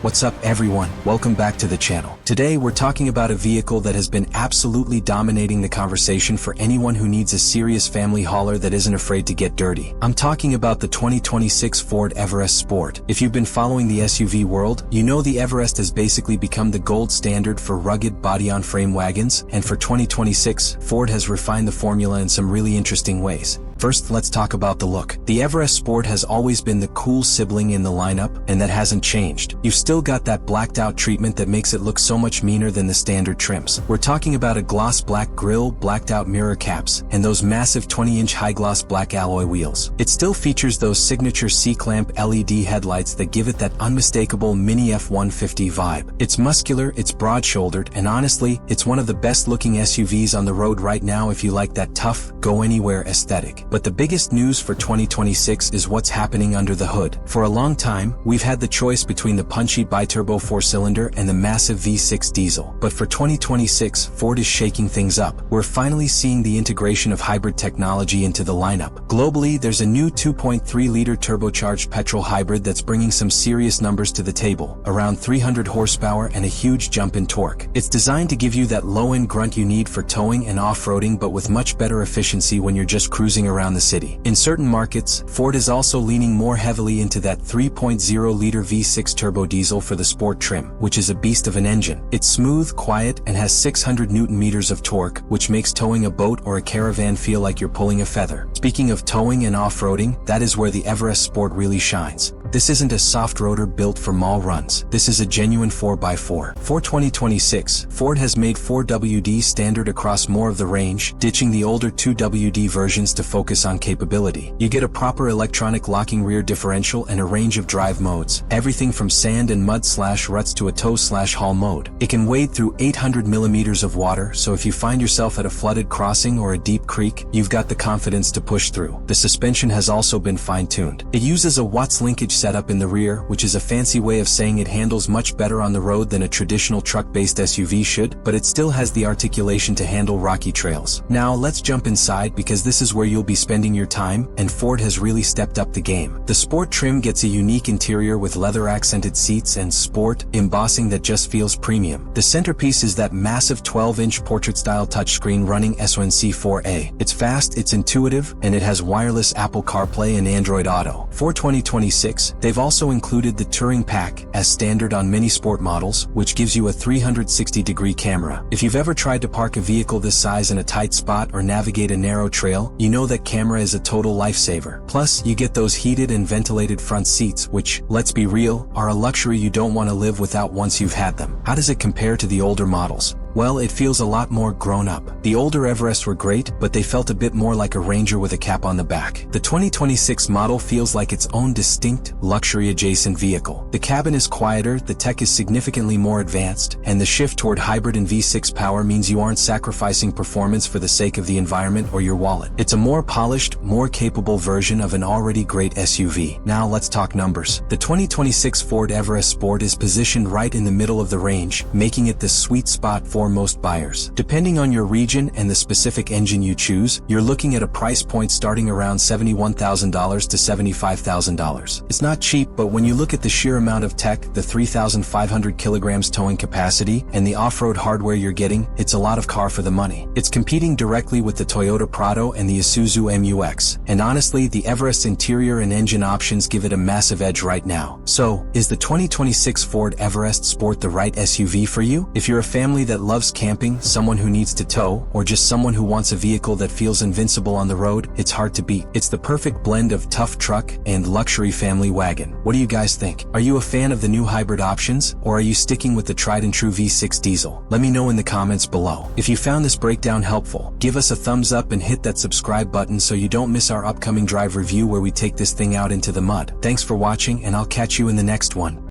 What's up everyone, welcome back to the channel. Today we're talking about a vehicle that has been absolutely dominating the conversation for anyone who needs a serious family hauler that isn't afraid to get dirty. I'm talking about the 2026 Ford Everest Sport. If you've been following the SUV world, you know the Everest has basically become the gold standard for rugged body-on-frame wagons, and for 2026, Ford has refined the formula in some really interesting ways. First, let's talk about the look. The Everest Sport has always been the cool sibling in the lineup, and that hasn't changed. You've still got that blacked out treatment that makes it look so much meaner than the standard trims. We're talking about a gloss black grille, blacked out mirror caps, and those massive 20-inch high gloss black alloy wheels. It still features those signature C-clamp LED headlights that give it that unmistakable mini F-150 vibe. It's muscular, it's broad-shouldered, and honestly, it's one of the best looking SUVs on the road right now if you like that tough, go-anywhere aesthetic. But the biggest news for 2026 is what's happening under the hood. For a long time, we've had the choice between the punchy biturbo 4-cylinder and the massive V6 diesel. But for 2026, Ford is shaking things up. We're finally seeing the integration of hybrid technology into the lineup. Globally, there's a new 2.3-liter turbocharged petrol hybrid that's bringing some serious numbers to the table, around 300 horsepower and a huge jump in torque. It's designed to give you that low-end grunt you need for towing and off-roading, but with much better efficiency when you're just cruising around the city. In certain markets, Ford is also leaning more heavily into that 3.0-liter V6 turbo diesel for the sport trim, which is a beast of an engine. It's smooth, quiet, and has 600 Nm of torque, which makes towing a boat or a caravan feel like you're pulling a feather. Speaking of towing and off-roading, that is where the Everest Sport really shines. This isn't a soft roader built for mall runs. This is a genuine 4x4. For 2026, Ford has made 4WD standard across more of the range, ditching the older 2WD versions to focus on capability. You get a proper electronic locking rear differential and a range of drive modes, everything from sand and mud/ruts to a tow/haul mode. It can wade through 800 mm of water, so if you find yourself at a flooded crossing or a deep creek, you've got the confidence to push through. The suspension has also been fine-tuned. It uses a Watts linkage setup in the rear, which is a fancy way of saying it handles much better on the road than a traditional truck-based SUV should, but it still has the articulation to handle rocky trails. Now let's jump inside, because this is where you'll be spending your time, and Ford has really stepped up the game. The Sport trim gets a unique interior with leather-accented seats and sport embossing that just feels premium. The centerpiece is that massive 12-inch portrait-style touchscreen running SoC4A. It's fast, it's intuitive, and it has wireless Apple CarPlay and Android Auto. For 2026, they've also included the Touring Pack, as standard on many sport models, which gives you a 360-degree camera. If you've ever tried to park a vehicle this size in a tight spot or navigate a narrow trail, you know that camera is a total lifesaver. Plus, you get those heated and ventilated front seats, which, let's be real, are a luxury you don't want to live without once you've had them. How does it compare to the older models? Well, it feels a lot more grown up. The older Everests were great, but they felt a bit more like a Ranger with a cap on the back. The 2026 model feels like its own distinct, luxury-adjacent vehicle. The cabin is quieter, the tech is significantly more advanced, and the shift toward hybrid and V6 power means you aren't sacrificing performance for the sake of the environment or your wallet. It's a more polished, more capable version of an already great SUV. Now let's talk numbers. The 2026 Ford Everest Sport is positioned right in the middle of the range, making it the sweet spot for most buyers. Depending on your region and the specific engine you choose, you're looking at a price point starting around $71,000 to $75,000. It's not cheap, but when you look at the sheer amount of tech, the 3,500 kilograms towing capacity, and the off-road hardware you're getting, it's a lot of car for the money. It's competing directly with the Toyota Prado and the Isuzu MU-X, and honestly, the Everest interior and engine options give it a massive edge right now. So, is the 2026 Ford Everest Sport the right SUV for you? If you're a family that loves camping, someone who needs to tow, or just someone who wants a vehicle that feels invincible on the road, it's hard to beat. It's the perfect blend of tough truck and luxury family wagon. What do you guys think? Are you a fan of the new hybrid options, or are you sticking with the tried and true V6 diesel? Let me know in the comments below. If you found this breakdown helpful, give us a thumbs up and hit that subscribe button so you don't miss our upcoming drive review where we take this thing out into the mud. Thanks for watching, and I'll catch you in the next one.